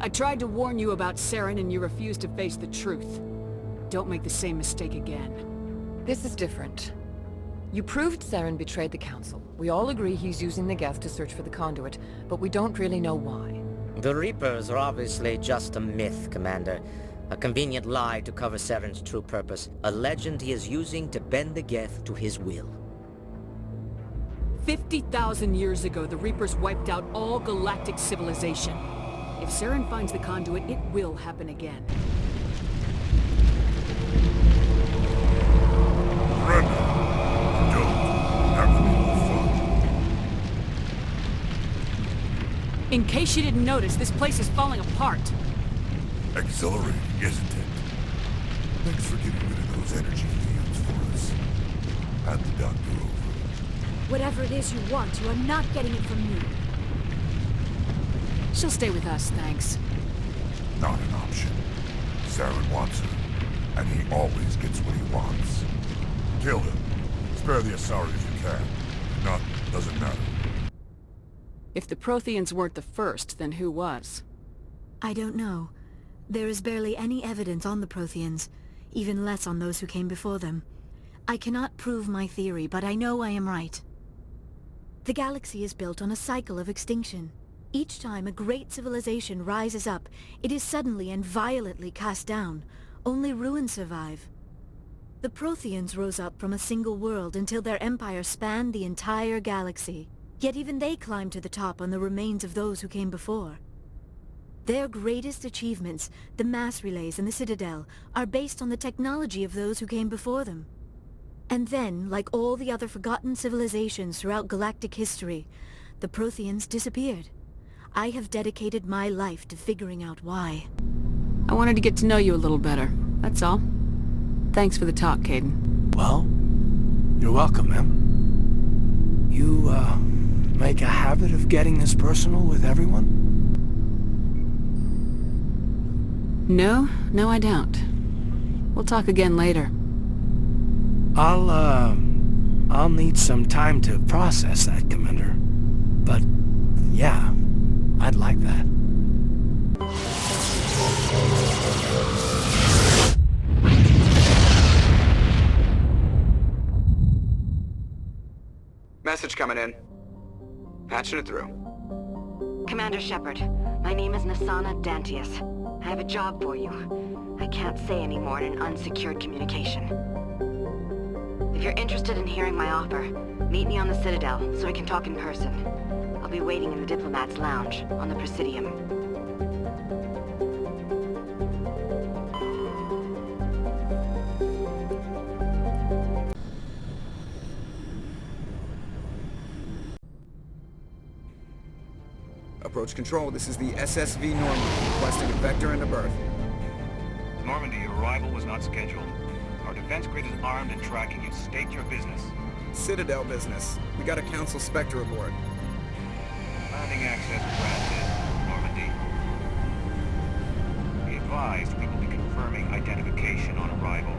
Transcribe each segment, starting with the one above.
I tried to warn you about Saren and you refused to face the truth. Don't make the same mistake again. This is different. You proved Saren betrayed the Council. We all agree he's using the Geth to search for the conduit, but we don't really know why. The Reapers are obviously just a myth, Commander. A convenient lie to cover Saren's true purpose. A legend he is using to bend the Geth to his will. 50,000 years ago, the Reapers wiped out all galactic civilization. If Saren finds the conduit, it will happen again. Brenda, don't have any more fun. In case you didn't notice, this place is falling apart. Exhilarating, isn't it? Thanks for getting rid of those energy fields for us. Hand the doctor over. Whatever it is you want, you are not getting it from me. She'll stay with us, thanks. Not an option. Saren wants her, and he always gets what he wants. Kill him. Spare the Asari if you can. If not, doesn't matter. If the Protheans weren't the first, then who was? I don't know. There is barely any evidence on the Protheans, even less on those who came before them. I cannot prove my theory, but I know I am right. The galaxy is built on a cycle of extinction. Each time a great civilization rises up, it is suddenly and violently cast down. Only ruins survive. The Protheans rose up from a single world until their empire spanned the entire galaxy. Yet even they climbed to the top on the remains of those who came before. Their greatest achievements, the mass relays and the Citadel, are based on the technology of those who came before them. And then, like all the other forgotten civilizations throughout galactic history, the Protheans disappeared. I have dedicated my life to figuring out why. I wanted to get to know you a little better, that's all. Thanks for the talk, Caden. Well, you're welcome, ma'am. You, make a habit of getting this personal with everyone? No, I don't. We'll talk again later. I'll need some time to process that, Commander. But, yeah, I'd like that. Message coming in. Patching it through. Commander Shepard, my name is Nasana Dantius. I have a job for you. I can't say any more in an unsecured communication. If you're interested in hearing my offer, meet me on the Citadel so we can talk in person. I'll be waiting in the Diplomat's Lounge on the Presidium. Approach control, this is the SSV Normandy, requesting a vector and a berth. Normandy, your arrival was not scheduled. Our defense grid is armed and tracking you. State your business. Citadel business. We got a Council Spectre aboard. Landing access granted, Normandy. Be advised, we will be confirming identification on arrival.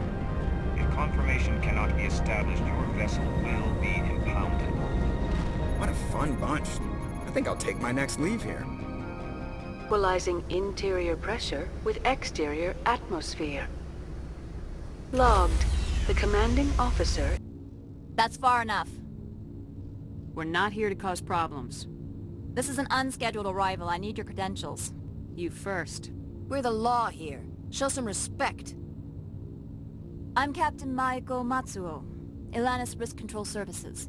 If confirmation cannot be established, your vessel will be impounded. What a fun bunch. I think I'll take my next leave here. Equalizing interior pressure with exterior atmosphere. Logged. The commanding officer... That's far enough. We're not here to cause problems. This is an unscheduled arrival. I need your credentials. You first. We're the law here. Show some respect. I'm Captain Maiko Matsuo, Ilanis Risk Control Services.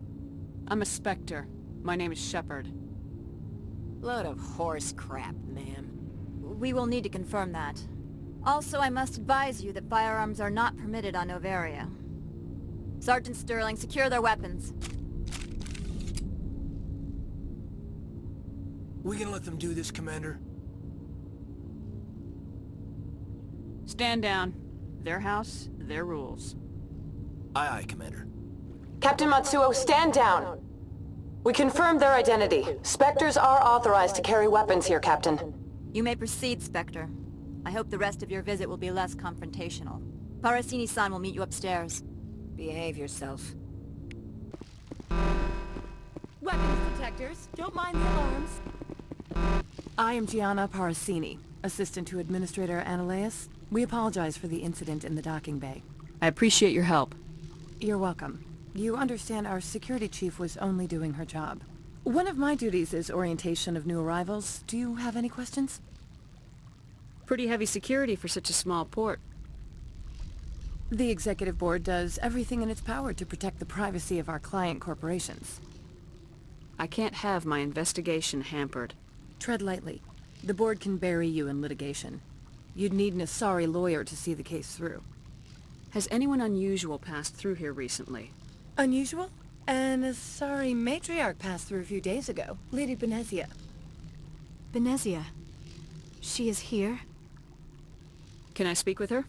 I'm a Spectre. My name is Shepard. Load of horse crap, ma'am. We will need to confirm that. Also, I must advise you that firearms are not permitted on Noveria. Sergeant Sterling, secure their weapons. We gonna let them do this, Commander? Stand down. Their house, their rules. Aye, aye, Commander. Captain Matsuo, stand down! We confirmed their identity. Spectres are authorized to carry weapons here, Captain. You may proceed, Spectre. I hope the rest of your visit will be less confrontational. Parasini-san will meet you upstairs. Behave yourself. Weapons detectors. Don't mind the alarms. I am Gianna Parasini, Assistant to Administrator Ananias. We apologize for the incident in the docking bay. I appreciate your help. You're welcome. You understand our security chief was only doing her job. One of my duties is orientation of new arrivals. Do you have any questions? Pretty heavy security for such a small port. The Executive Board does everything in its power to protect the privacy of our client corporations. I can't have my investigation hampered. Tread lightly. The Board can bury you in litigation. You'd need an Asari lawyer to see the case through. Has anyone unusual passed through here recently? Unusual? An Asari Matriarch passed through a few days ago. Lady Benezia. Benezia? She is here? Can I speak with her?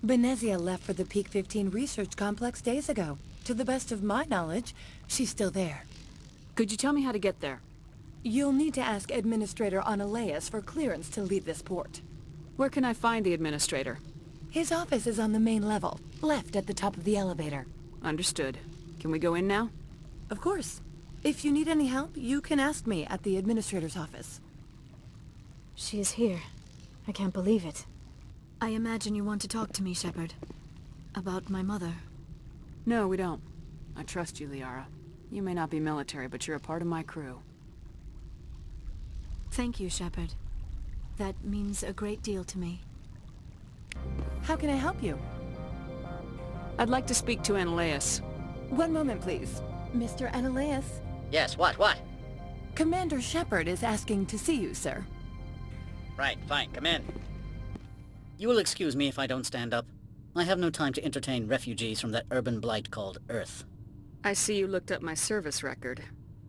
Benezia left for the Peak 15 research complex days ago. To the best of my knowledge, she's still there. Could you tell me how to get there? You'll need to ask Administrator Ananias for clearance to leave this port. Where can I find the Administrator? His office is on the main level, left at the top of the elevator. Understood. Can we go in now? Of course. If you need any help, you can ask me at the Administrator's office. She is here. I can't believe it. I imagine you want to talk to me, Shepard. About my mother. No, we don't. I trust you, Liara. You may not be military, but you're a part of my crew. Thank you, Shepard. That means a great deal to me. How can I help you? I'd like to speak to Ananias. One moment, please. Mr. Ananias? Yes, what? Commander Shepard is asking to see you, sir. Right, fine, come in. You will excuse me if I don't stand up. I have no time to entertain refugees from that urban blight called Earth. I see you looked up my service record.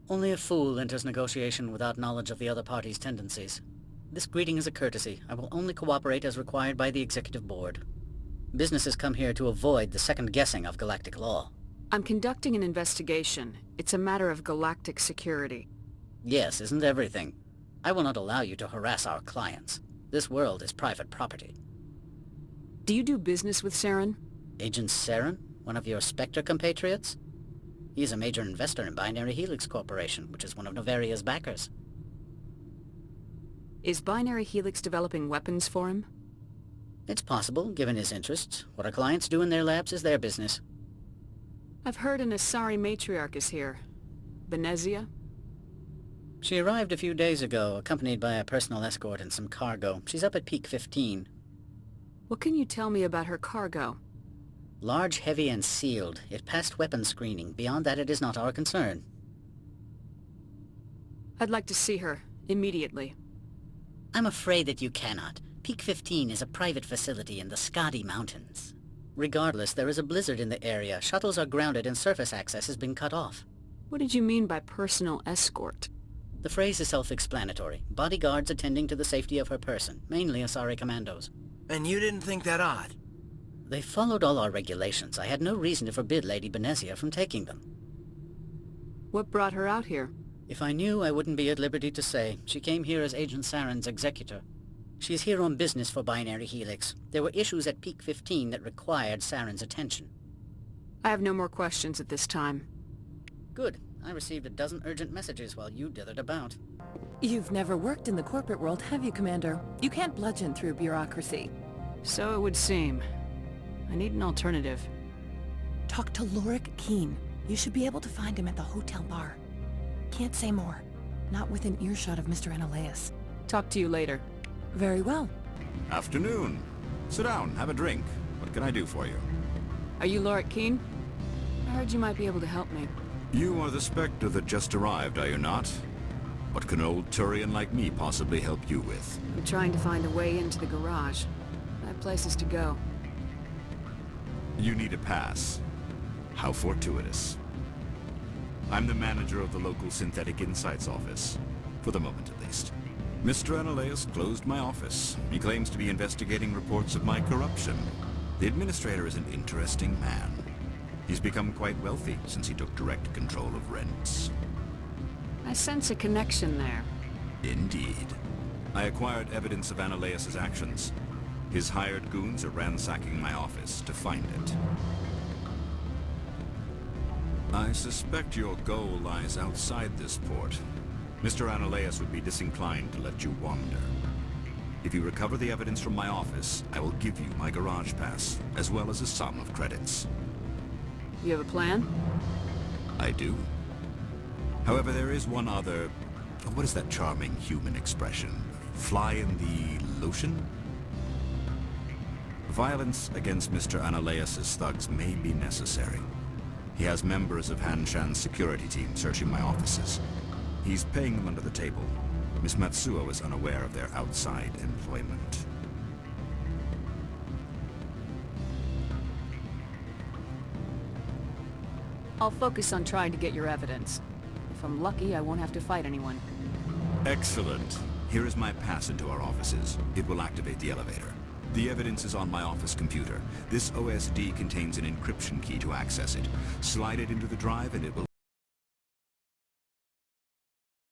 Only a fool enters negotiation without knowledge of the other party's tendencies. This greeting is a courtesy. I will only cooperate as required by the Executive Board. Businesses come here to avoid the second guessing of galactic law. I'm conducting an investigation. It's a matter of galactic security. Yes, isn't everything? I will not allow you to harass our clients. This world is private property. Do you do business with Saren? Agent Saren? One of your Spectre compatriots? He is a major investor in Binary Helix Corporation, which is one of Noveria's backers. Is Binary Helix developing weapons for him? It's possible, given his interests. What our clients do in their labs is their business. I've heard an Asari Matriarch is here. Benezia? She arrived a few days ago, accompanied by a personal escort and some cargo. She's up at Peak 15. What can you tell me about her cargo? Large, heavy, and sealed. It passed weapons screening. Beyond that, it is not our concern. I'd like to see her, immediately. I'm afraid that you cannot. Peak 15 is a private facility in the Skadi Mountains. Regardless, there is a blizzard in the area. Shuttles are grounded and surface access has been cut off. What did you mean by personal escort? The phrase is self-explanatory. Bodyguards attending to the safety of her person, mainly Asari commandos. And you didn't think that odd? They followed all our regulations. I had no reason to forbid Lady Benezia from taking them. What brought her out here? If I knew, I wouldn't be at liberty to say. She came here as Agent Saren's executor. She is here on business for Binary Helix. There were issues at Peak 15 that required Saren's attention. I have no more questions at this time. Good. I received a dozen urgent messages while you dithered about. You've never worked in the corporate world, have you, Commander? You can't bludgeon through bureaucracy. So it would seem. I need an alternative. Talk to Lorik Keen. You should be able to find him at the hotel bar. Can't say more. Not within earshot of Mr. Ananias. Talk to you later. Very well. Afternoon. Sit down, have a drink. What can I do for you? Are you Lorik Keen? I heard you might be able to help me. You are the Spectre that just arrived, are you not? What can an old Turian like me possibly help you with? I'm trying to find a way into the garage. I have places to go. You need a pass. How fortuitous. I'm the manager of the local Synthetic Insights office. For the moment, at least. Mr. Ananias closed my office. He claims to be investigating reports of my corruption. The administrator is an interesting man. He's become quite wealthy since he took direct control of rents. I sense a connection there. Indeed. I acquired evidence of Ananias' actions. His hired goons are ransacking my office to find it. I suspect your goal lies outside this port. Mr. Ananias would be disinclined to let you wander. If you recover the evidence from my office, I will give you my garage pass, as well as a sum of credits. You have a plan? I do. However, there is one other... What is that charming human expression? Fly in the lotion? Violence against Mr. Analeas' thugs may be necessary. He has members of Han Shan's security team searching my offices. He's paying them under the table. Miss Matsuo is unaware of their outside employment. I'll focus on trying to get your evidence. If I'm lucky, I won't have to fight anyone. Excellent. Here is my pass into our offices. It will activate the elevator. The evidence is on my office computer. This OSD contains an encryption key to access it. Slide it into the drive and it will...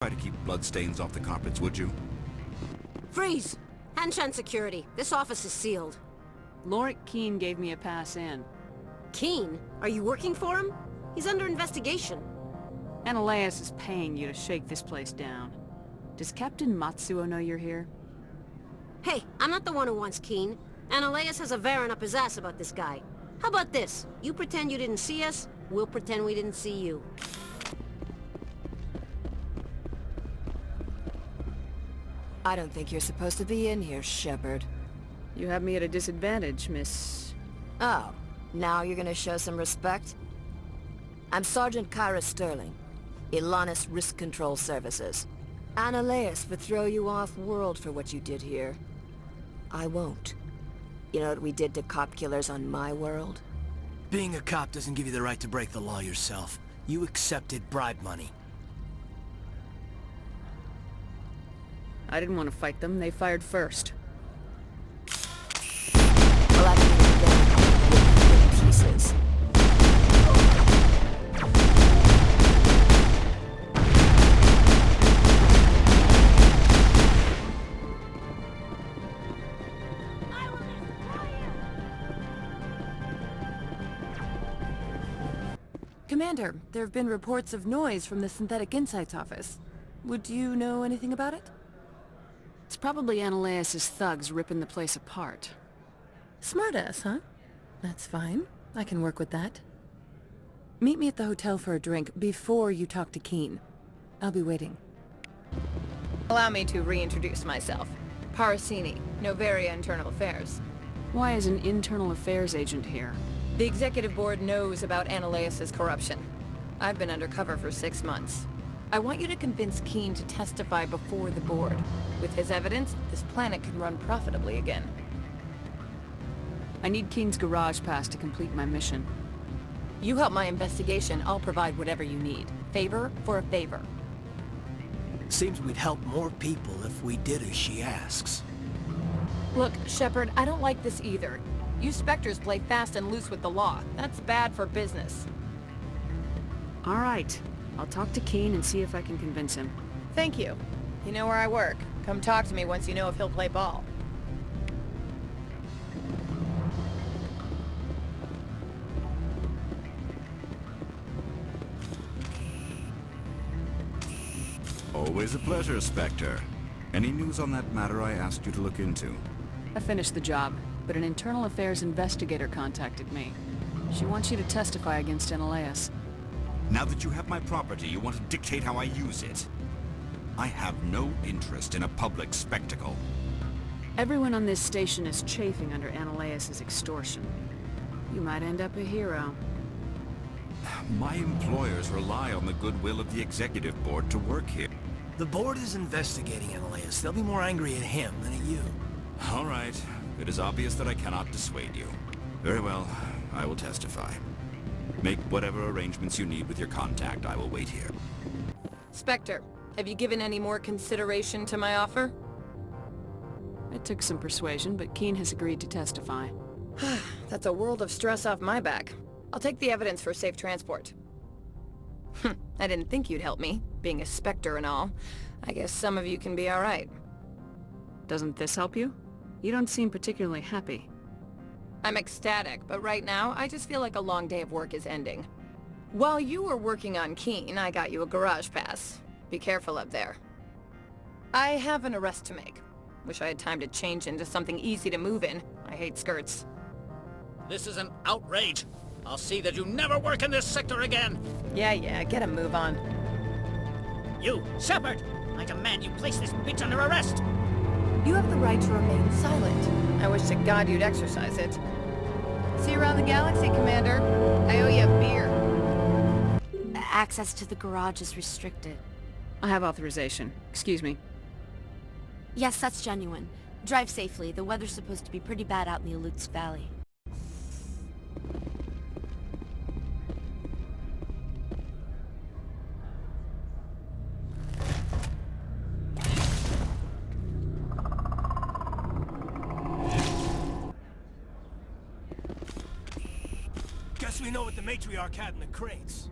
Try to keep bloodstains off the carpets, would you? Freeze! Hanshan Security. This office is sealed. Lorik Keene gave me a pass in. Keene? Are you working for him? He's under investigation. Analeas is paying you to shake this place down. Does Captain Matsuo know you're here? Hey, I'm not the one who wants Keene. Analeas has a Varen up his ass about this guy. How about this? You pretend you didn't see us, we'll pretend we didn't see you. I don't think you're supposed to be in here, Shepard. You have me at a disadvantage, Miss... Oh, now you're gonna show some respect? I'm Sergeant Kyra Sterling, Ilanis Risk Control Services. Analeas would throw you off-world for what you did here. I won't. You know what we did to cop killers on my world? Being a cop doesn't give you the right to break the law yourself. You accepted bribe money. I didn't want to fight them. They fired first. Well, I can get pieces. Commander, there have been reports of noise from the Synthetic Insights office. Would you know anything about it? It's probably Analeas' thugs ripping the place apart. Smartass, huh? That's fine. I can work with that. Meet me at the hotel for a drink before you talk to Keene. I'll be waiting. Allow me to reintroduce myself. Parasini, Noveria Internal Affairs. Why is an internal affairs agent here? The Executive Board knows about Analeas' corruption. I've been undercover for 6 months. I want you to convince Keene to testify before the board. With his evidence, this planet can run profitably again. I need Keene's garage pass to complete my mission. You help my investigation, I'll provide whatever you need. Favor for a favor. Seems we'd help more people if we did as she asks. Look, Shepard, I don't like this either. You Spectres play fast and loose with the law. That's bad for business. All right. I'll talk to Keene and see if I can convince him. Thank you. You know where I work. Come talk to me once you know if he'll play ball. Always a pleasure, Spectre. Any news on that matter I asked you to look into? I finished the job, but an internal affairs investigator contacted me. She wants you to testify against Analeas. Now that you have my property, you want to dictate how I use it. I have no interest in a public spectacle. Everyone on this station is chafing under Analeas' extortion. You might end up a hero. My employers rely on the goodwill of the Executive Board to work here. The board is investigating Analeas. They'll be more angry at him than at you. All right. It is obvious that I cannot dissuade you. Very well. I will testify. Make whatever arrangements you need with your contact. I will wait here. Spectre, have you given any more consideration to my offer? It took some persuasion, but Keene has agreed to testify. That's a world of stress off my back. I'll take the evidence for safe transport. I didn't think you'd help me, being a Spectre and all. I guess some of you can be alright. Doesn't this help you? You don't seem particularly happy. I'm ecstatic, but right now, I just feel like a long day of work is ending. While you were working on Keene, I got you a garage pass. Be careful up there. I have an arrest to make. Wish I had time to change into something easy to move in. I hate skirts. This is an outrage. I'll see that you never work in this sector again. Yeah, get a move on. You, Shepard! I demand you place this bitch under arrest! You have the right to remain silent. I wish to God you'd exercise it. See you around the galaxy, Commander. I owe you a beer. Access to the garage is restricted. I have authorization. Excuse me. Yes, that's genuine. Drive safely. The weather's supposed to be pretty bad out in the Alutsk Valley. Guess we know what the Matriarch had in the crates.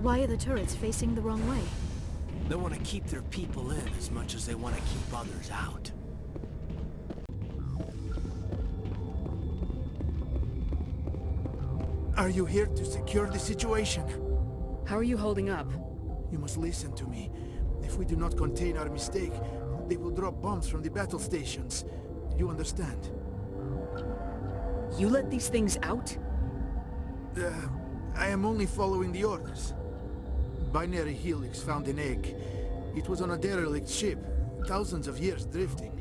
Why are the turrets facing the wrong way? They want to keep their people in as much as they want to keep others out. Are you here to secure the situation? How are you holding up? You must listen to me. If we do not contain our mistake, they will drop bombs from the battle stations. You understand? You let these things out? I am only following the orders. Binary Helix found an egg. It was on a derelict ship, thousands of years drifting.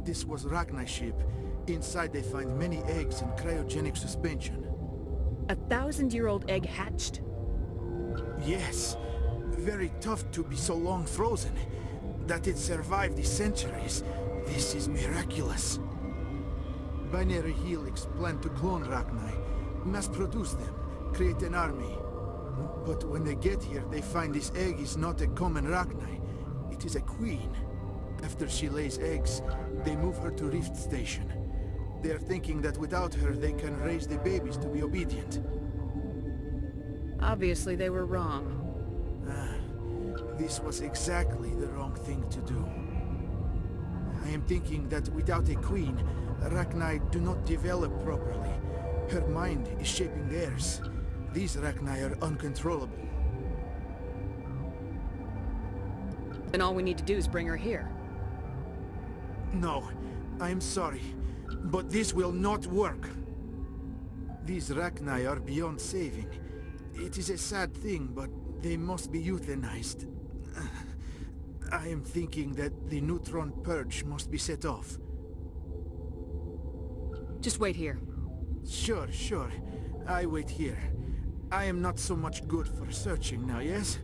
This was Rachni's ship. Inside they find many eggs in cryogenic suspension. A 1,000-year-old egg hatched? Yes. Very tough to be so long frozen. That it survived the centuries. This is miraculous. Binary Helix planned to clone Rachni, mass produce them, create an army. But when they get here, they find this egg is not a common Rachni. It is a queen. After she lays eggs, they move her to Rift Station. They are thinking that without her, they can raise the babies to be obedient. Obviously, they were wrong. This was exactly the wrong thing to do. I am thinking that without a queen, Rachni do not develop properly. Her mind is shaping theirs. These Rachni are uncontrollable. Then all we need to do is bring her here. No, I am sorry, but this will not work. These Rachni are beyond saving. It is a sad thing, but they must be euthanized. I am thinking that the neutron purge must be set off. Just wait here. Sure. I wait here. I am not so much good for searching now, yes?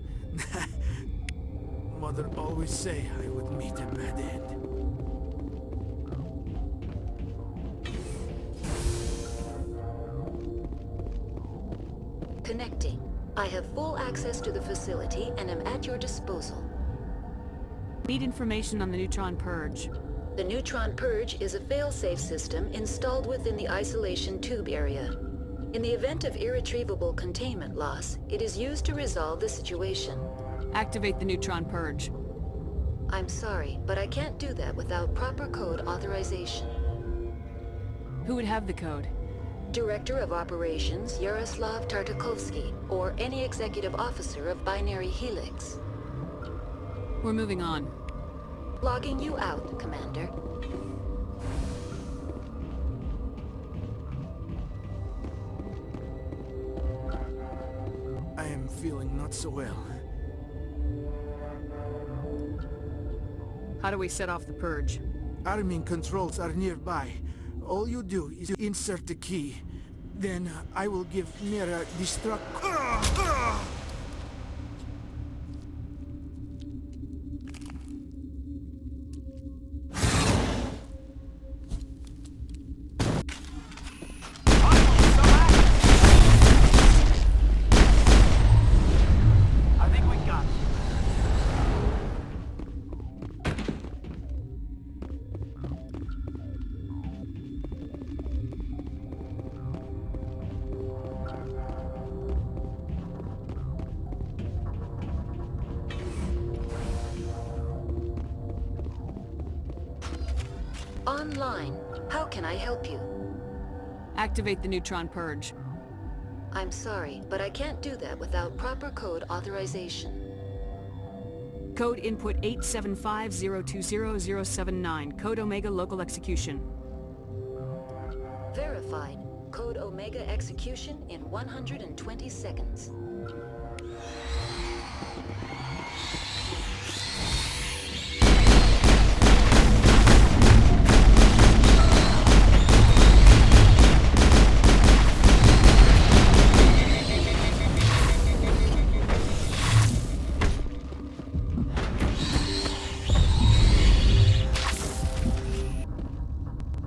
Mother always say I would meet a bad end. Connecting. I have full access to the facility and am at your disposal. Need information on the neutron purge. The neutron purge is a fail-safe system installed within the isolation tube area. In the event of irretrievable containment loss, it is used to resolve the situation. Activate the neutron purge. I'm sorry, but I can't do that without proper code authorization. Who would have the code? Director of Operations Yaroslav Tartakovsky, or any executive officer of Binary Helix. We're moving on. Logging you out, Commander. I am feeling not so well. How do we set off the purge? Arming controls are nearby. All you do is insert the key. Then I will give Mira destruct... Online. How can I help you? Activate the neutron purge. I'm sorry, but I can't do that without proper code authorization. Code input 875020079. Code Omega local execution. Verified. Code Omega execution in 120 seconds.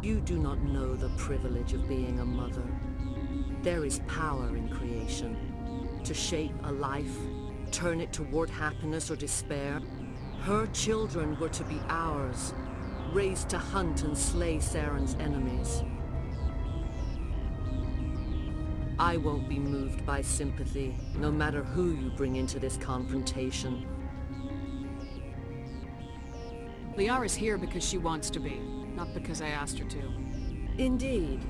You do not know the privilege of being a mother. There is power in creation. To shape a life, turn it toward happiness or despair. Her children were to be ours, raised to hunt and slay Saren's enemies. I won't be moved by sympathy, no matter who you bring into this confrontation. Liara's here because she wants to be, not because I asked her to. Indeed.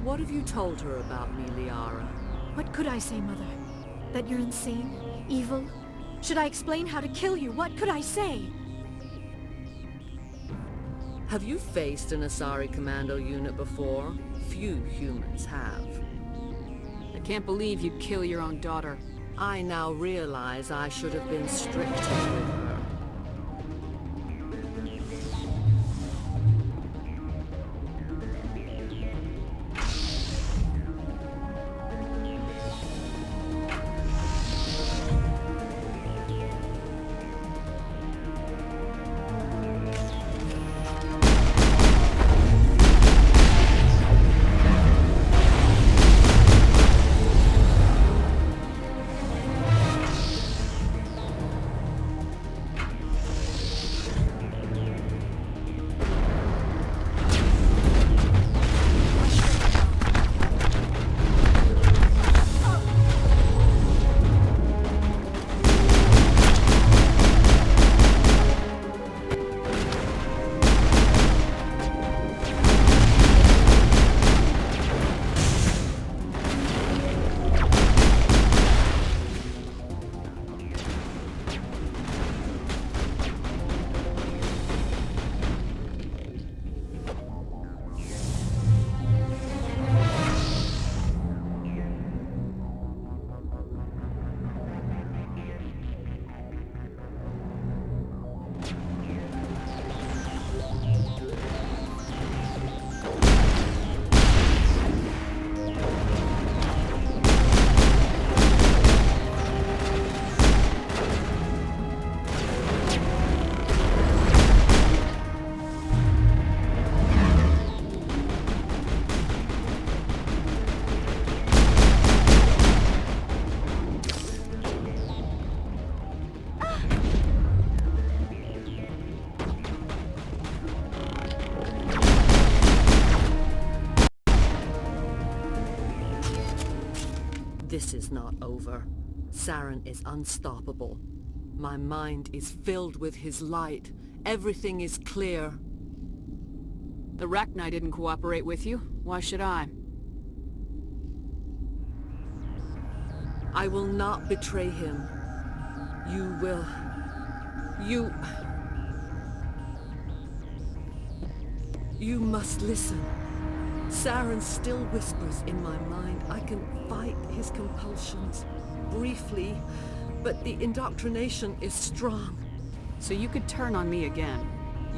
What have you told her about me, Liara? What could I say, Mother? That you're insane? Evil? Should I explain how to kill you? What could I say? Have you faced an Asari commando unit before? Few humans have. I can't believe you'd kill your own daughter. I now realize I should have been stricter with her. This is not over. Saren is unstoppable. My mind is filled with his light. Everything is clear. The Rachni didn't cooperate with you. Why should I? I will not betray him. You will... You must listen. Saren still whispers in my mind. I can fight his compulsions, briefly, but the indoctrination is strong. So you could turn on me again?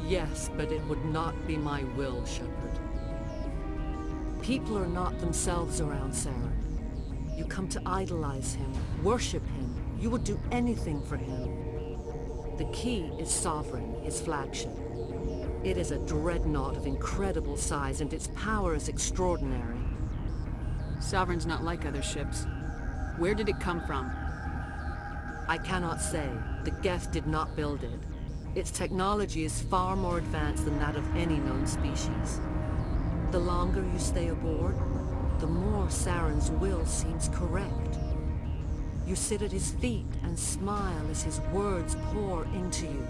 Yes, but it would not be my will, Shepard. People are not themselves around Saren. You come to idolize him, worship him. You would do anything for him. The key is Sovereign, his flagship. It is a dreadnought of incredible size, and its power is extraordinary. Sovereign's not like other ships. Where did it come from? I cannot say. The Geth did not build it. Its technology is far more advanced than that of any known species. The longer you stay aboard, the more Saren's will seems correct. You sit at his feet and smile as his words pour into you.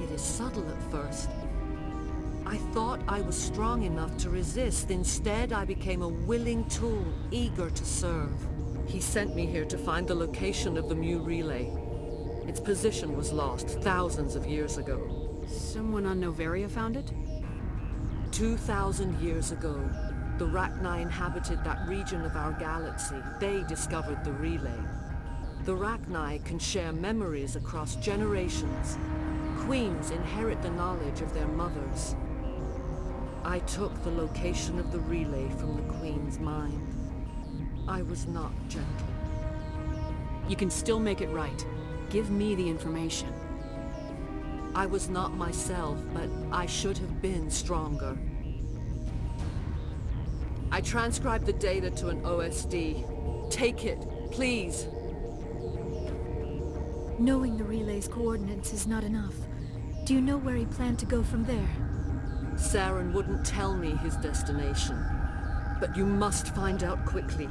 It is subtle at first. I thought I was strong enough to resist. Instead, I became a willing tool, eager to serve. He sent me here to find the location of the Mu relay. Its position was lost thousands of years ago. Someone on Noveria found it? 2,000 years ago, the Rachni inhabited that region of our galaxy. They discovered the relay. The Rachni can share memories across generations. Queens inherit the knowledge of their mothers. I took the location of the relay from the Queen's mind. I was not gentle. You can still make it right. Give me the information. I was not myself, but I should have been stronger. I transcribed the data to an OSD. Take it, please. Knowing the relay's coordinates is not enough. Do you know where he planned to go from there? Saren wouldn't tell me his destination. But you must find out quickly.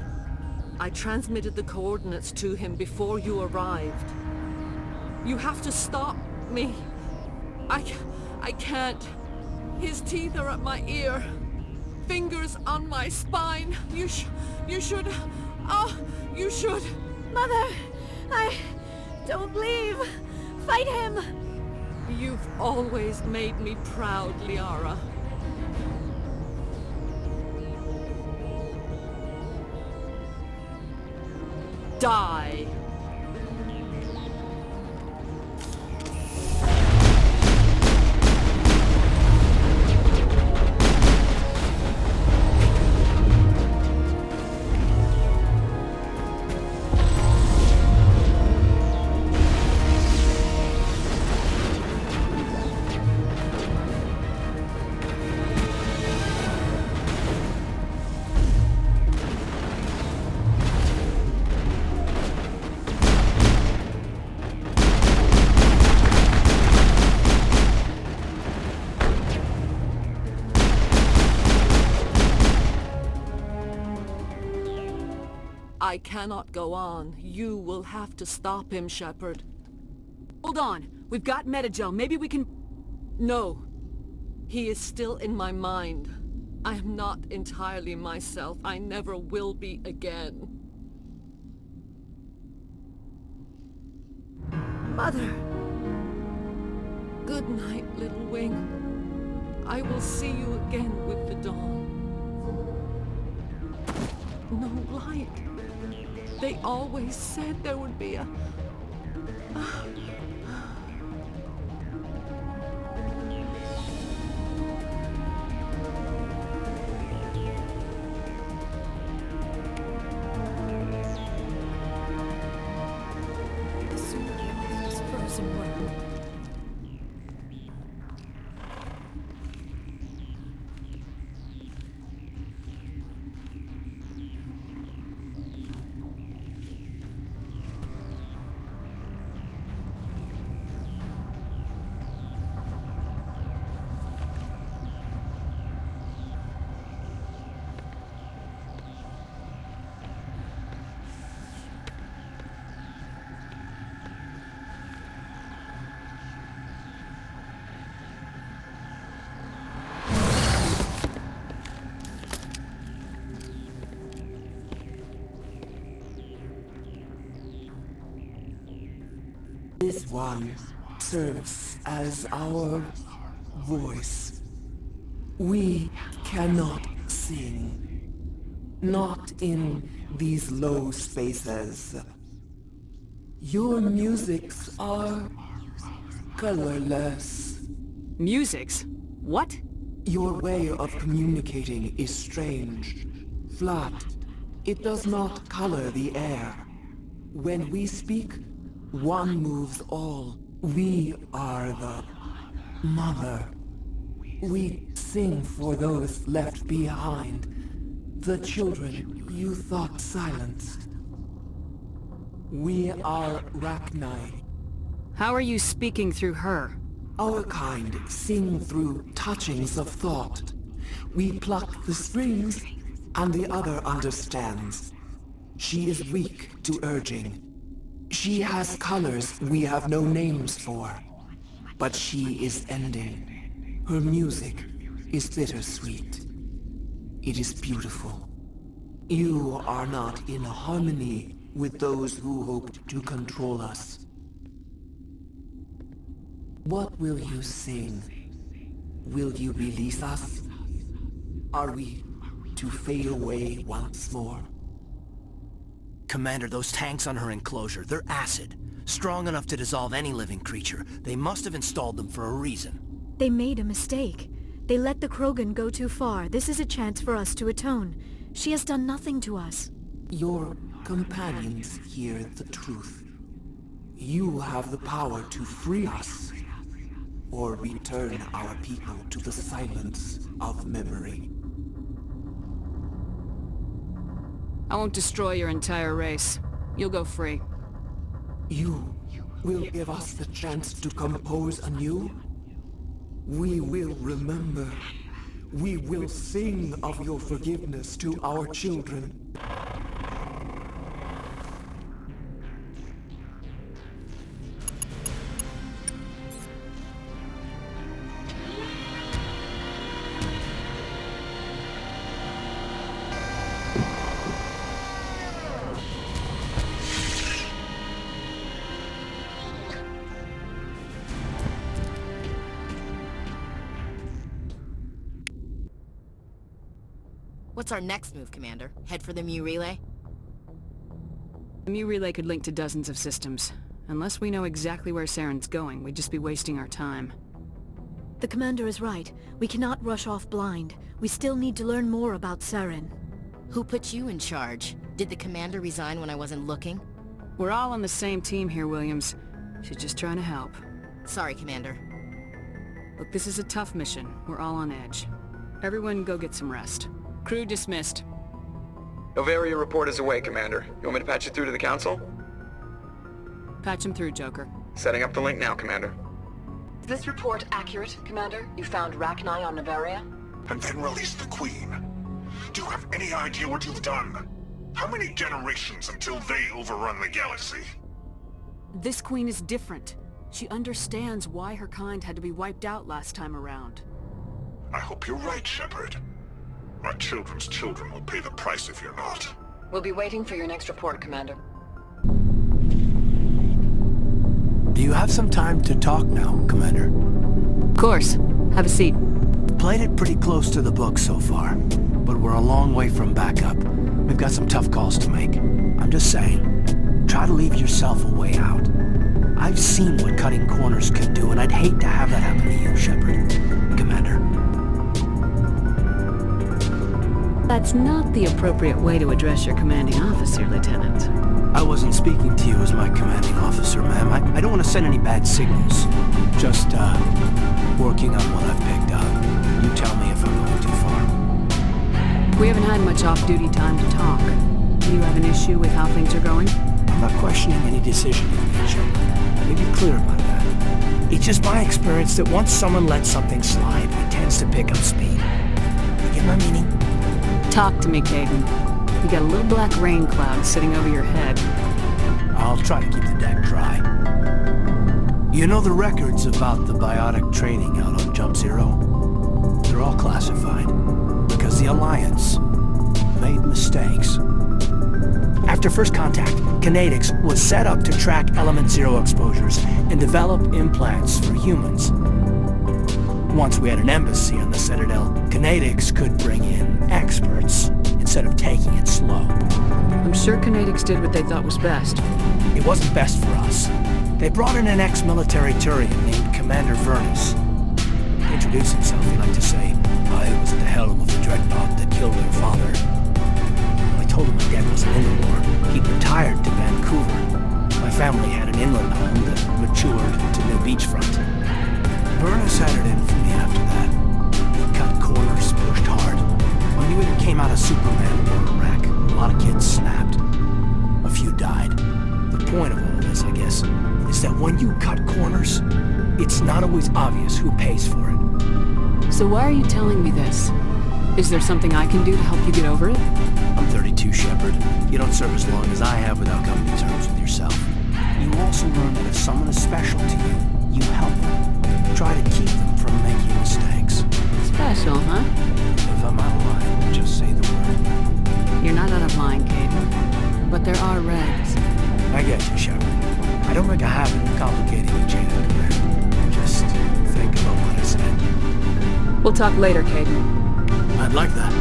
I transmitted the coordinates to him before you arrived. You have to stop me. I can't. His teeth are at my ear. Fingers on my spine. You should... Oh, you should... Mother! Don't leave! Fight him! You've always made me proud, Liara. Die! I cannot go on. You will have to stop him, Shepard. Hold on. We've got Metagel. Maybe we can... No. He is still in my mind. I am not entirely myself. I never will be again. Mother! Good night, little wing. I will see you again with the dawn. No light. They always said there would be a... This frozen world. one serves as our voice. We cannot sing. Not in these low spaces. Your musics are colorless. Musics? What? Your way of communicating is strange. Flat. It does not color the air. When we speak, one moves all. We are the mother. We sing for those left behind. The children you thought silenced. We are Rachni. How are you speaking through her? Our kind sing through touchings of thought. We pluck the strings, and the other understands. She is weak to urging. She has colors we have no names for. But she is ending. Her music is bittersweet. It is beautiful. You are not in harmony with those who hoped to control us. What will you sing? Will you release us? Are we to fade away once more? Commander, those tanks on her enclosure, they're acid. Strong enough to dissolve any living creature. They must have installed them for a reason. They made a mistake. They let the Krogan go too far. This is a chance for us to atone. She has done nothing to us. Your companions hear the truth. You have the power to free us, or return our people to the silence of memory. I won't destroy your entire race. You'll go free. You will give us the chance to compose anew? We will remember. We will sing of your forgiveness to our children. What's our next move, Commander? Head for the Mu Relay? The Mu Relay could link to dozens of systems. Unless we know exactly where Saren's going, we'd just be wasting our time. The Commander is right. We cannot rush off blind. We still need to learn more about Saren. Who put you in charge? Did the Commander resign when I wasn't looking? We're all on the same team here, Williams. She's just trying to help. Sorry, Commander. Look, this is a tough mission. We're all on edge. Everyone go get some rest. Crew dismissed. Noveria report is away, Commander. You want me to patch you through to the Council? Patch him through, Joker. Setting up the link now, Commander. Is this report accurate, Commander? You found Rachni on Noveria? And then released the Queen. Do you have any idea what you've done? How many generations until they overrun the galaxy? This Queen is different. She understands why her kind had to be wiped out last time around. I hope you're right, Shepard. Our children's children will pay the price if you're not. We'll be waiting for your next report, Commander. Do you have some time to talk now, Commander? Of course. Have a seat. Played it pretty close to the book so far, but we're a long way from backup. We've got some tough calls to make. I'm just saying, try to leave yourself a way out. I've seen what cutting corners can do, and I'd hate to have that happen to you, Shepard. Commander. That's not the appropriate way to address your commanding officer, Lieutenant. I wasn't speaking to you as my commanding officer, ma'am. I don't want to send any bad signals. Just, working on what I've picked up. You tell me if I'm going too far. We haven't had much off-duty time to talk. Do you have an issue with how things are going? I'm not questioning any decision you've made, Shepard. Let me be clear about that. It's just my experience that once someone lets something slide, it tends to pick up speed. You get my meaning? Talk to me, Caden. You got a little black rain cloud sitting over your head. I'll try to keep the deck dry. You know the records about the biotic training out on Jump Zero? They're all classified. Because the Alliance made mistakes. After first contact, Kinetics was set up to track Element Zero exposures and develop implants for humans. Once we had an embassy on the Citadel, Kinetics could bring in experts instead of taking it slow. I'm sure Kinetics did what they thought was best. It wasn't best for us. They brought in an ex-military Turian named Commander Vernus. To introduce himself, he liked to say, I was at the helm of the dreadnought that killed their father. When I told him my dad wasn't in the war, he'd retired to Vancouver. My family had an inland home that matured to New Beachfront. Vernus had it in for me after that. He cut corners, pushed hard. When you either came out of Superman or a wreck, a lot of kids snapped. A few died. The point of all this, I guess, is that when you cut corners, it's not always obvious who pays for it. So why are you telling me this? Is there something I can do to help you get over it? I'm 32, Shepard. You don't serve as long as I have without coming to terms with yourself. You also learn that if someone is special to you, you help them. Try to keep them from making mistakes. Special, huh? If I'm out of line, just say the word. You're not out of line, Caden. But there are regs. I get you, Shepard. I don't make a habit of complicating the chain of command. Just think about what I said. We'll talk later, Caden. I'd like that.